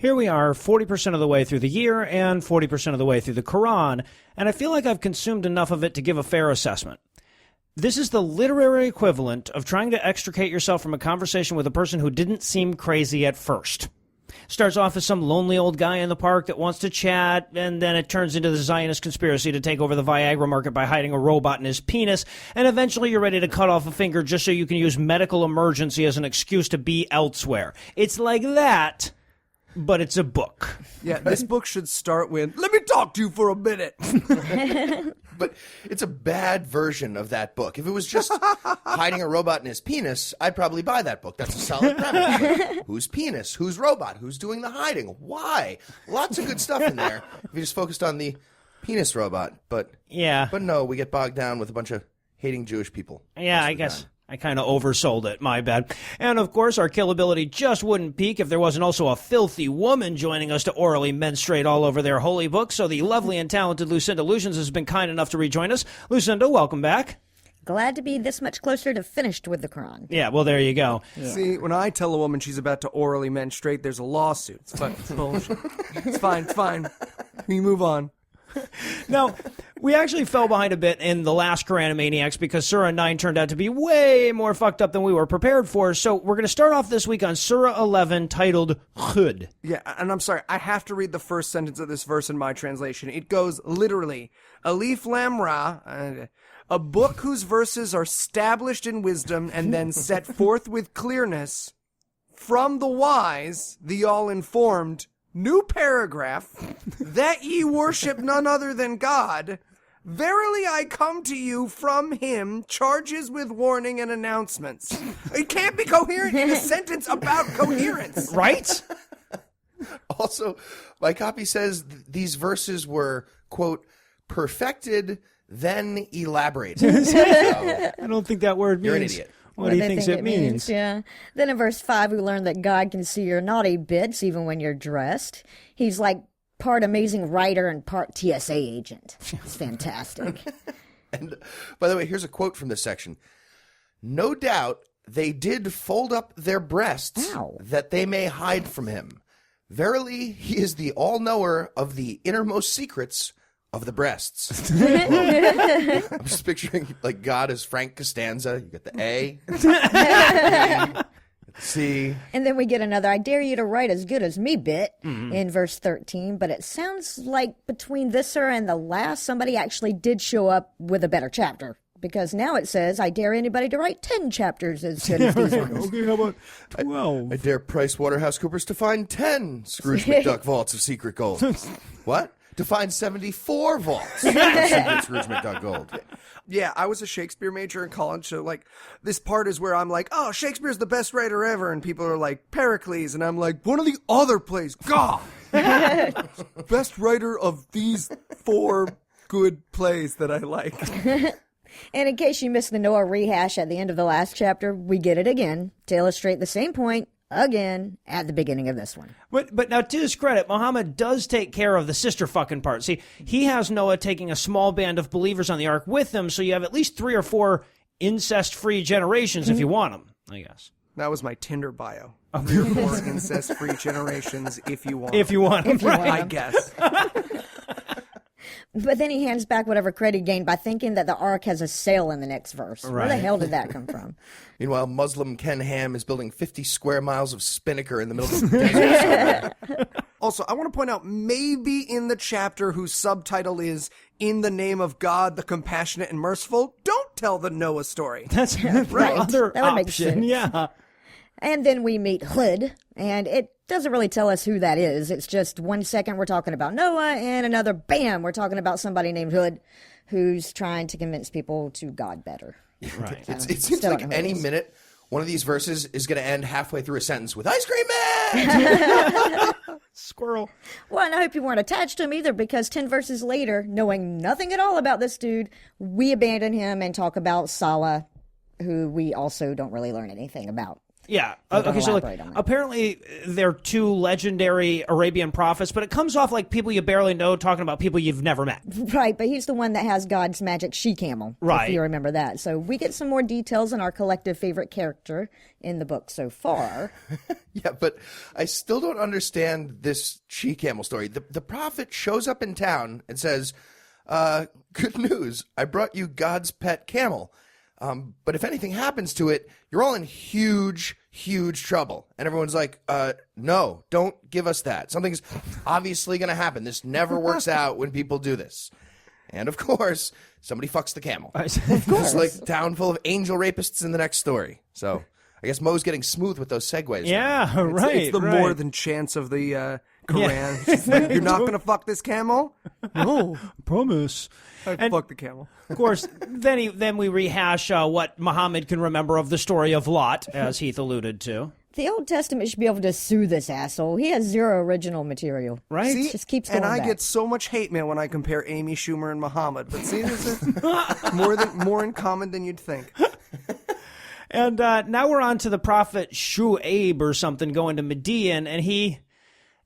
Here we are, 40% of the way through the year and 40% of the way through the Quran, and I feel like I've consumed enough of it to give a fair assessment. This is the literary equivalent of trying to extricate yourself from a conversation with a person who didn't seem crazy at first. Starts off as some lonely old guy in the park that wants to chat, and then it turns into the Zionist conspiracy to take over the Viagra market by hiding a robot in his penis, and eventually you're ready to cut off a finger just so you can use medical emergency as an excuse to be elsewhere. It's like that, but it's a book. Yeah, this book should start with, let me talk to you for a minute. But it's a bad version of that book. If it was just hiding a robot in his penis, I'd probably buy that book. That's a solid premise. But whose penis? Whose robot? Who's doing the hiding? Why? Lots of good stuff in there. If you just focused on the penis robot. But no, we get bogged down with a bunch of hating Jewish people. Yeah, I guess I kind of oversold it. My bad. And, of course, our killability just wouldn't peak if there wasn't also a filthy woman joining us to orally menstruate all over their holy book. So the lovely and talented Lucinda Lucians has been kind enough to rejoin us. Lucinda, welcome back. Glad to be this much closer to finished with the Quran. Yeah, well, there you go. Yeah. See, when I tell a woman she's about to orally menstruate, there's a lawsuit. It's bullshit. It's fine. We move on. Now, we actually fell behind a bit in the last Quranimaniacs because Surah 9 turned out to be way more fucked up than we were prepared for. So we're going to start off this week on Surah 11 titled Khud. Yeah, and I'm sorry, I have to read the first sentence of this verse in my translation. It goes literally, Alif Lam Ra, a book whose verses are established in wisdom and then set forth with clearness from the wise, the all-informed, new paragraph, that ye worship none other than God. Verily I come to you from him, charges with warning and announcements. It can't be coherent in a sentence about coherence. Right? Also, my copy says these verses were, quote, perfected, then elaborated. So, I don't think that word means you're an idiot. what he thinks it means. Yeah. Then in verse 5, we learn that God can see your naughty bits even when you're dressed. He's like part amazing writer and part TSA agent. It's fantastic. And by the way, here's a quote from this section. No doubt they did fold up their breasts that they may hide from him. Verily, he is the all-knower of the innermost secrets of the breasts. I'm just picturing like God as Frank Costanza. You got the A, the C. And then we get another, I dare you to write as good as me bit in verse 13. But it sounds like between this surah and the last, somebody actually did show up with a better chapter. Because now it says, I dare anybody to write 10 chapters as good as these ones. Okay, how about 12? I dare PricewaterhouseCoopers to find 10 Scrooge McDuck vaults of secret gold. What? To find 74 vaults of secret Scrooge McDuck gold. Yeah, I was a Shakespeare major in college, so, like, this part is where I'm like, oh, Shakespeare's the best writer ever, and people are like, Pericles, and I'm like, one of the other plays, God! Best writer of these 4 good plays that I like. And in case you missed the Noah rehash at the end of the last chapter, we get it again to illustrate the same point again at the beginning of this one. But now, to his credit, Muhammad does take care of the sister fucking part. See, he has Noah taking a small band of believers on the ark with him, so you have at least 3 or 4 incest-free generations if you want them, I guess. That was my Tinder bio. 3 or 4 incest-free generations if you want. If you want them, right. I guess. But then he hands back whatever credit he gained by thinking that the ark has a sail in the next verse. Right. Where the hell did that come from? Meanwhile, Muslim Ken Ham is building 50 square miles of spinnaker in the middle of the desert. Also, I want to point out, maybe in the chapter whose subtitle is In the Name of God, the Compassionate and Merciful, don't tell the Noah story. That's Right. other That would make option, sense. yeah. And then we meet Hood, and it doesn't really tell us who that is. It's just 1 second we're talking about Noah, and another, bam, we're talking about somebody named Hood who's trying to convince people to God better. Right. It seems like any minute one of these verses is going to end halfway through a sentence with Ice Cream Man! Squirrel. Well, and I hope you weren't attached to him either, because 10 verses later, knowing nothing at all about this dude, we abandon him and talk about Salah, who we also don't really learn anything about. Yeah. Don't Okay, so elaborate on that. apparently they're two legendary Arabian prophets, but it comes off like people you barely know talking about people you've never met. Right, but he's the one that has God's magic she-camel. Right. If you remember that. So we get some more details on our collective favorite character in the book so far. Yeah, but I still don't understand this she-camel story. The prophet shows up in town and says, good news, I brought you God's pet camel. But if anything happens to it, you're all in huge, huge trouble. And everyone's like, no, don't give us that. Something's obviously going to happen. This never works out when people do this. And of course, somebody fucks the camel. Of course. It's like town full of angel rapists in the next story. So I guess Mo's getting smooth with those segues. Yeah, right. It's the more than chance of the Quran. It's like, you're not going to fuck this camel? No, promise. I'd fuck the camel. Of course, then we rehash what Muhammad can remember of the story of Lot, as Heath alluded to. The Old Testament should be able to sue this asshole. He has zero original material. Right? See, Just keeps going and I back. get so much hate mail when I compare Amy Schumer and Muhammad. But see, this is more in common than you'd think. And now we're on to the prophet Shu'aib or something going to Midian, and he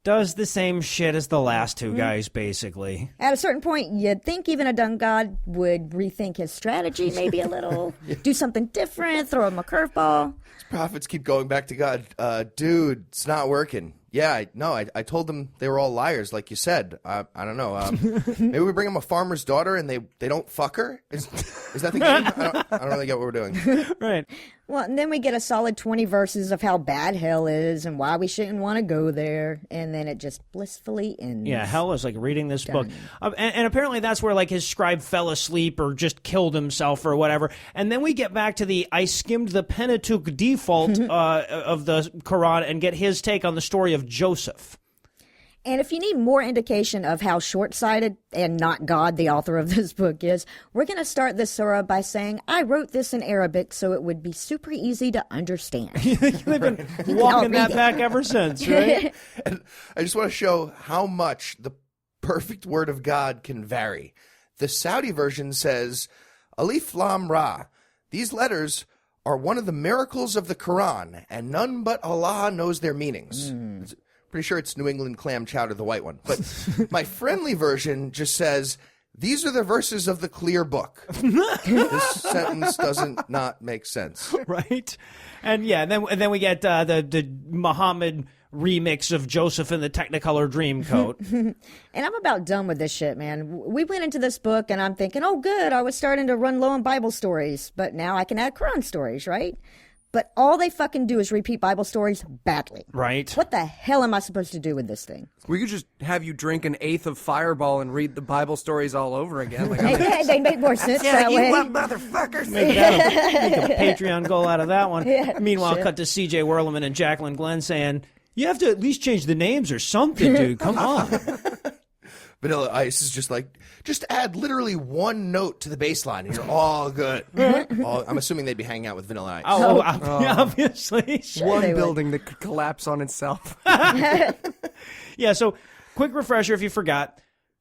does the same shit as the last two guys, basically. At a certain point, you'd think even a dumb god would rethink his strategy maybe a little, do something different, throw him a curveball. Prophets keep going back to God. Dude, it's not working. Yeah, I told them they were all liars, like you said. I don't know. Maybe we bring them a farmer's daughter and they don't fuck her? Is that the game? I don't really get what we're doing. Right. Well, and then we get a solid 20 verses of how bad hell is and why we shouldn't want to go there, and then it just blissfully ends. Yeah, hell is like reading this book. And apparently that's where like his scribe fell asleep or just killed himself or whatever. And then we get back to the I skimmed the Pentateuch default of the Quran and get his take on the story of Joseph. And if you need more indication of how short-sighted and not God the author of this book is, we're going to start this surah by saying, I wrote this in Arabic so it would be super easy to understand. They've been walking that back ever since, right? And I just want to show how much the perfect word of God can vary. The Saudi version says, Alif Lam Ra. These letters are one of the miracles of the Quran, and none but Allah knows their meanings. Pretty sure it's New England clam chowder, the white one. But my friendly version just says, these are the verses of the clear book. This sentence doesn't not make sense. Right? And yeah, and then we get the Muhammad remix of Joseph in the Technicolor Dreamcoat. And I'm about done with this shit, man. We went into this book and I'm thinking, oh, good, I was starting to run low on Bible stories, but now I can add Quran stories, right? But all they fucking do is repeat Bible stories badly. Right. What the hell am I supposed to do with this thing? We could just have you drink an eighth of Fireball and read the Bible stories all over again. Like, Hey, they make more sense that way. motherfuckers. Make a Patreon goal out of that one. Meanwhile, cut to CJ Werleman and Jacqueline Glenn saying, you have to at least change the names or something, dude. Come on. Vanilla Ice is just like, just add literally one note to the bass line and you're all good. I'm assuming they'd be hanging out with Vanilla Ice. Obviously. One they would. building that could collapse on itself. Yeah, so quick refresher if you forgot.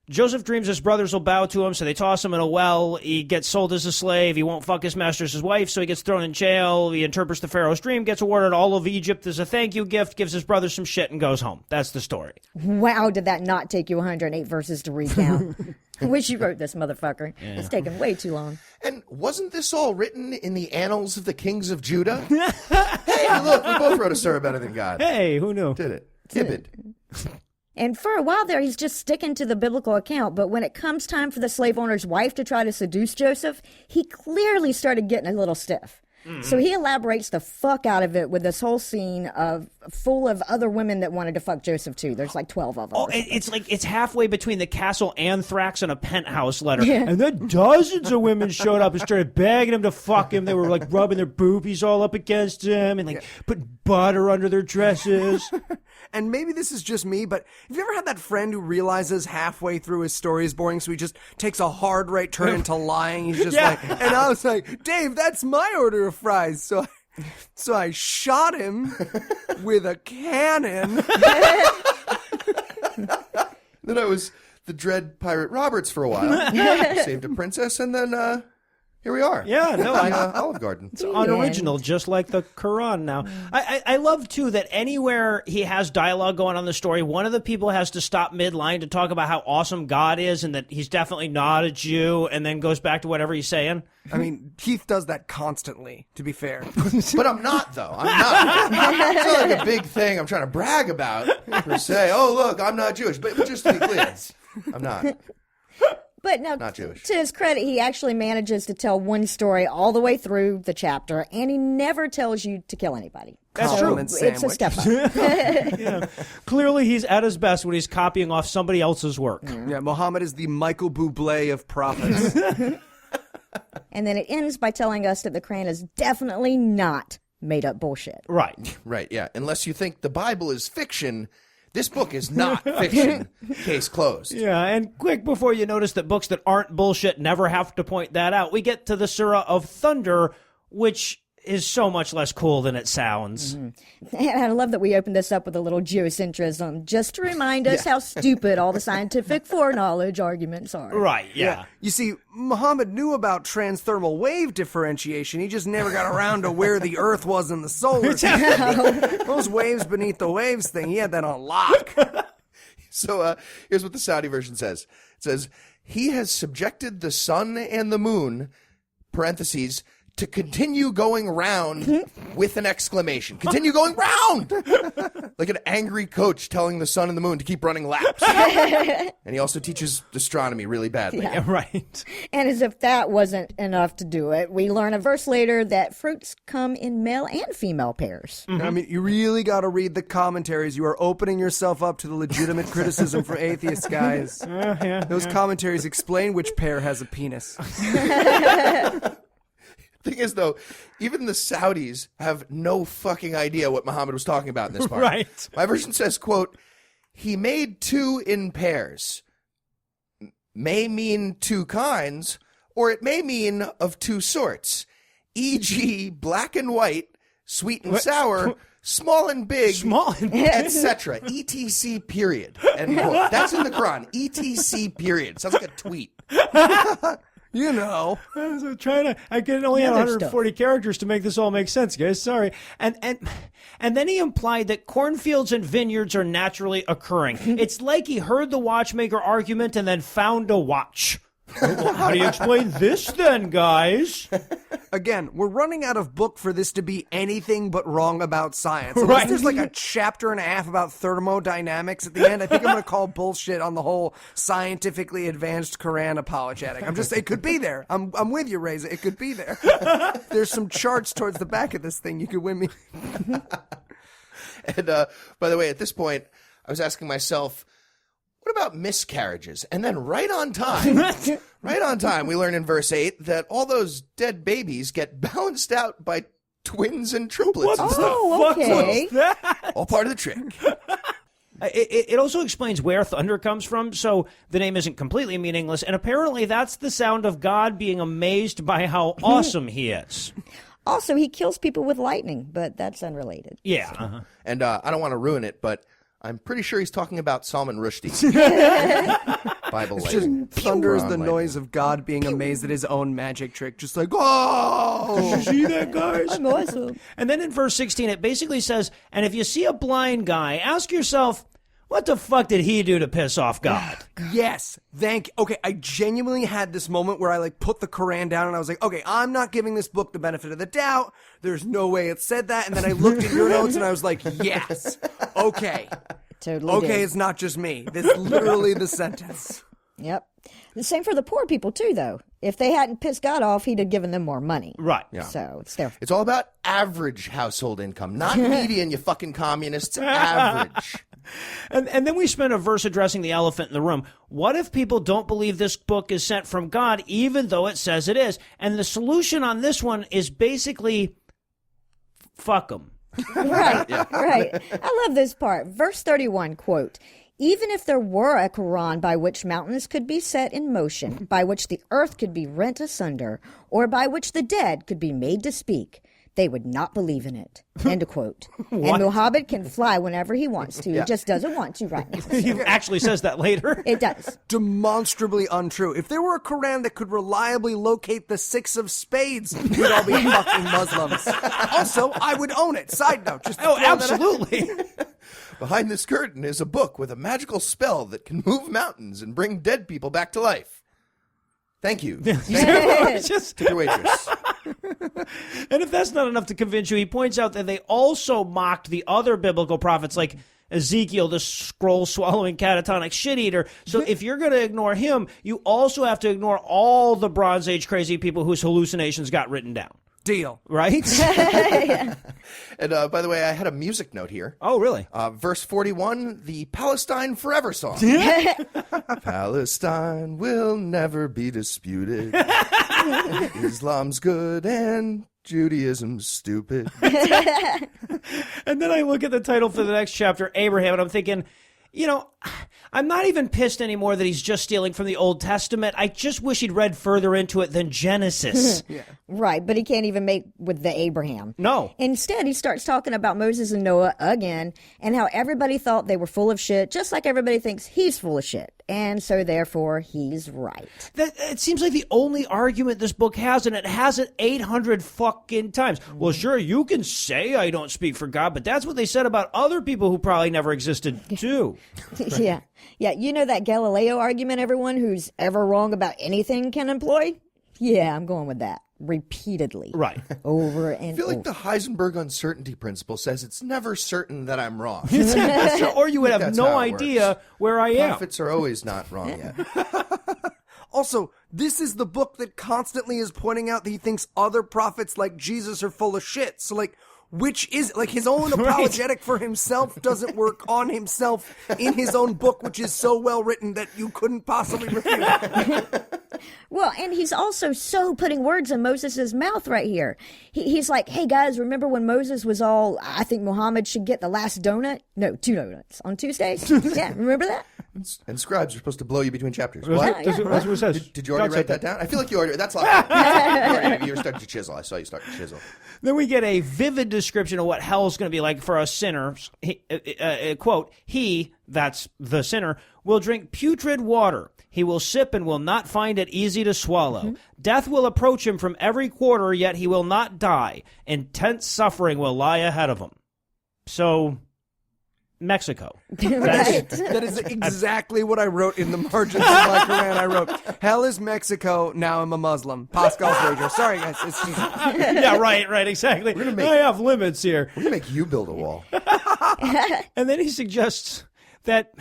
Joseph dreams his brothers will bow to him, so they toss him in a well. He gets sold as a slave. He won't fuck his master's wife, so he gets thrown in jail. He interprets the Pharaoh's dream, gets awarded all of Egypt as a thank you gift, gives his brothers some shit, and goes home. That's the story. Wow, did that not take you 108 verses to recount? I wish you wrote this, motherfucker. It's taken way too long. And wasn't this all written in the annals of the kings of Judah? Hey, look, we both wrote a surah better than God. Hey, who knew? Did it. Ibid. And for a while there, he's just sticking to the biblical account. But when it comes time for the slave owner's wife to try to seduce Joseph, he clearly started getting a little stiff. So he elaborates the fuck out of it with this whole scene full of other women that wanted to fuck Joseph too. There's like 12 of them. Oh, it's like it's halfway between the Castle Anthrax and a Penthouse letter. Yeah. And then dozens of women showed up and started begging him to fuck him. They were like rubbing their boobies all up against him and like putting butter under their dresses. And maybe this is just me, but have you ever had that friend who realizes halfway through his story is boring, so he just takes a hard right turn into lying? He's just like, and I was like, Dave, that's my order of fries. So I shot him with a cannon. Then I was the dread pirate Roberts for a while. Saved a princess and then here we are. Yeah, no, in Olive Garden. It's unoriginal, just like the Quran now. I love, too, that anywhere he has dialogue going on in the story, one of the people has to stop mid-line to talk about how awesome God is and that he's definitely not a Jew, and then goes back to whatever he's saying. I mean, Keith does that constantly, to be fair. But I'm not, though. I'm not. It's not like a big thing I'm trying to brag about or say, oh, look, I'm not Jewish. But just to be clear, I'm not. But no, Not Jewish. To his credit, he actually manages to tell one story all the way through the chapter, and he never tells you to kill anybody. That's So true. It's a step up. Yeah. Clearly, he's at his best when he's copying off somebody else's work. Yeah, Muhammad is the Michael Bublé of prophets. And then it ends by telling us that the Quran is definitely not made up bullshit. Right. Right, yeah. Unless you think the Bible is fiction, this book is not fiction. Case closed. Yeah, and quick before you notice that books that aren't bullshit never have to point that out, we get to the Surah of Thunder, which is so much less cool than it sounds. And I love that we opened this up with a little geocentrism, just to remind us how stupid all the scientific foreknowledge arguments are. Right, yeah. You see, Muhammad knew about transthermal wave differentiation. He just never got around to where the Earth was in the solar system. Those waves beneath the waves thing, he had that on lock. So here's what the Saudi version says. It says, he has subjected the sun and the moon, parentheses, to continue going round with an exclamation. Continue going round! Like an angry coach telling the sun and the moon to keep running laps. And he also teaches astronomy really badly. Yeah, right. And as if that wasn't enough to do it, we learn a verse later that fruits come in male and female pairs. I mean, you really got to read the commentaries. You are opening yourself up to the legitimate criticism from atheists, guys. Those commentaries explain which pair has a penis. Thing is, though, even the Saudis have no fucking idea what Muhammad was talking about in this part. Right. My version says, quote, he made two in pairs. May mean two kinds, or it may mean of two sorts, e.g. black and white, sweet and sour, small and big, etc. etc. period. End quote. That's in the Quran. etc. period. Sounds like a tweet. You know. So I can only have 140 characters to make this all make sense, guys. Sorry. And then he implied that cornfields and vineyards are naturally occurring. It's like he heard the watchmaker argument and then found a watch. Well, how do you explain this then, guys? Again, we're running out of book for this to be anything but wrong about science. Unless there's like a chapter and a half about thermodynamics at the end, I think I'm going to call bullshit on the whole scientifically advanced Quran apologetic. It could be there. I'm with you, Reza. It could be there. There's some charts towards the back of this thing. You could win me. And by the way, at this point, I was asking myself, what about miscarriages? And then right on time, we learn in verse 8 that all those dead babies get balanced out by twins and triplets and stuff. Oh, okay. All part of the trick. It also explains where thunder comes from, so the name isn't completely meaningless, and apparently that's the sound of God being amazed by how awesome he is. Also, he kills people with lightning, but that's unrelated. Yeah. Uh-huh. And I don't want to ruin it, but I'm pretty sure he's talking about Salman Rushdie. Bible lightning. Thunder is the noise of God being amazed at his own magic trick. Just like, oh! Did you see that, guys? I'm awesome. And then in verse 16, it basically says, and if you see a blind guy, ask yourself, what the fuck did he do to piss off God? Yes. Okay, I genuinely had this moment where I put the Quran down and I was like, okay, I'm not giving this book the benefit of the doubt. There's no way it said that. And then I looked at your notes and I was like, yes. Okay. Totally. Okay, did. it's not just me. This is literally the sentence. Yep. The same for the poor people, too, though. If they hadn't pissed God off, he'd have given them more money. Right. Yeah. So it's their... It's all about average household income, not median, you fucking communists. Average. And then we spent a verse addressing the elephant in the room. What if people don't believe this book is sent from God, even though it says it is? And the solution on this one is basically, fuck them. Right, right. I love this part. Verse 31, quote, even if there were a Quran by which mountains could be set in motion, by which the earth could be rent asunder, or by which the dead could be made to speak, they would not believe in it. End of quote. And Muhammad can fly whenever he wants to. He just doesn't want to right now. He actually says that later. It does. Demonstrably untrue. If there were a Quran that could reliably locate the 6 of spades, we'd all be fucking Muslims. Also, I would own it. Side note. Just Oh, absolutely. Behind this curtain is a book with a magical spell that can move mountains and bring dead people back to life. Thank you. Just- Tip your waitress. And if that's not enough to convince you, he points out that they also mocked the other biblical prophets like Ezekiel, the scroll-swallowing catatonic shit-eater. So if you're going to ignore him, you also have to ignore all the Bronze Age crazy people whose hallucinations got written down. Deal. Right? And by the way, I had a music note here. Oh, really? Verse 41, the Palestine Forever song. Palestine will never be disputed. Islam's good and Judaism's stupid. And then I look at the title for the next chapter, Abraham, and I'm thinking, you know, I'm not even pissed anymore that he's just stealing from the Old Testament. I just wish he'd read further into it than Genesis. Right, but he can't even make with the Abraham. No. Instead, he starts talking about Moses and Noah again and how everybody thought they were full of shit, just like everybody thinks he's full of shit. And so, therefore, he's right. It seems like the only argument this book has, and it has it 800 fucking times. Well, sure, you can say I don't speak for God, but that's what they said about other people who probably never existed, too. Yeah. Yeah, you know that Galileo argument everyone who's ever wrong about anything can employ? Yeah, I'm going with that. Repeatedly. Right. Over and I feel like over. the Heisenberg uncertainty principle says it's never certain that I'm wrong. Or you would have That's no how it idea works. where I am. Prophets are always not wrong yet. Also, this is the book that constantly is pointing out that he thinks other prophets like Jesus are full of shit. So, like, which is, like, his own apologetic for himself doesn't work on himself in his own book, which is so well written that you couldn't possibly refute it. Well, and he's also so putting words in Moses' mouth right here. He's like, hey, guys, remember when Moses was all, I think Muhammad should get the last donut? No, 2 donuts on Tuesdays? Yeah, remember that? And scribes are supposed to blow you between chapters. That's what it says. Did you already write that down? I feel like you already. That's like you were starting to chisel. I saw you start to chisel. Then we get a vivid description of what hell's going to be like for us sinners. Quote, he, that's the sinner, will drink putrid water. He will sip and will not find it easy to swallow. Mm-hmm. Death will approach him from every quarter, yet he will not die. Intense suffering will lie ahead of him. So, Mexico. Right. That is exactly what I wrote in the margins of my Quran. I wrote, hell is Mexico, now I'm a Muslim. Pascal's wager. Sorry, guys. It's just... Yeah, right, exactly. I have limits here. We're going to make you build a wall. And then he suggests that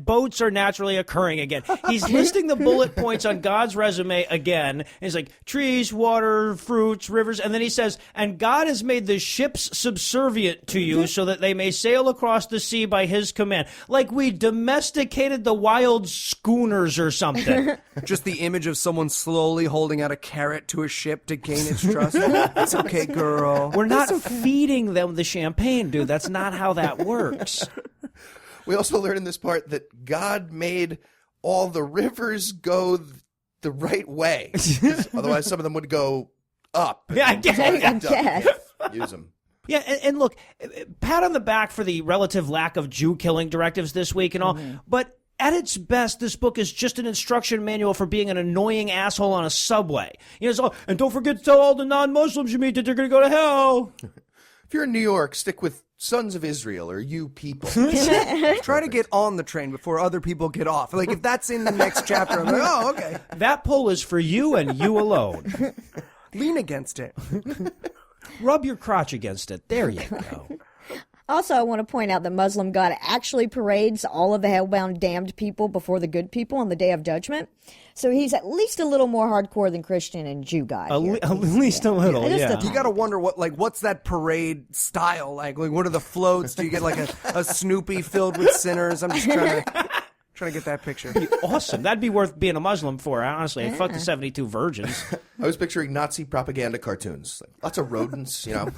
boats are naturally occurring again. He's listing the bullet points on God's resume again. He's like, trees, water, fruits, rivers. And then he says, and God has made the ships subservient to you so that they may sail across the sea by his command. Like we domesticated the wild schooners or something. Just the image of someone slowly holding out a carrot to a ship to gain its trust. It's okay, girl. We're not feeding them the champagne, dude. That's not how that works. We also learn in this part that God made all the rivers go the right way. Otherwise, some of them would go up. Yeah, I guess. Use them. Yeah, and look, pat on the back for the relative lack of Jew-killing directives this week and all, but at its best, this book is just an instruction manual for being an annoying asshole on a subway. You know, it's all, and don't forget to tell all the non-Muslims you meet that they're going to go to hell. If you're in New York, stick with Sons of Israel or you people. Try to get on the train before other people get off. Like, if that's in the next chapter, I'm like, oh, okay. That pull is for you and you alone. Lean against it. Rub your crotch against it. There you go. Also, I want to point out that Muslim God actually parades all of the hellbound damned people before the good people on the Day of Judgment. So he's at least a little more hardcore than Christian and Jew God. At least a little, Just yeah. a You gotta wonder what's that parade style like? Like, what are the floats? Do you get like a Snoopy filled with sinners? I'm just trying to get that picture. Awesome. That'd be worth being a Muslim for, honestly. Fuck the 72 virgins. I was picturing Nazi propaganda cartoons. Like, lots of rodents, you know.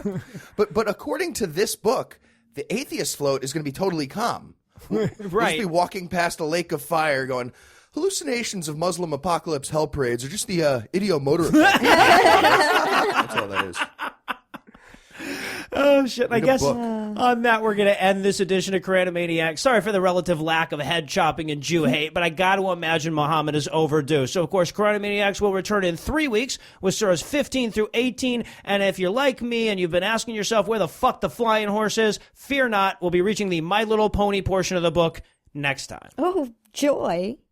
But according to this book, the atheist float is going to be totally calm. We'll just be walking past a lake of fire going, hallucinations of Muslim apocalypse hell parades are just the idiomotor effect. That's all that is. Oh, shit. I guess book. on that, we're going to end this edition of Quranimaniacs. Sorry for the relative lack of head chopping and Jew hate, but I got to imagine Muhammad is overdue. So, of course, Quranimaniacs will return in 3 weeks with Surahs 15 through 18. And if you're like me and you've been asking yourself where the fuck the flying horse is, fear not. We'll be reaching the My Little Pony portion of the book next time. Oh, joy.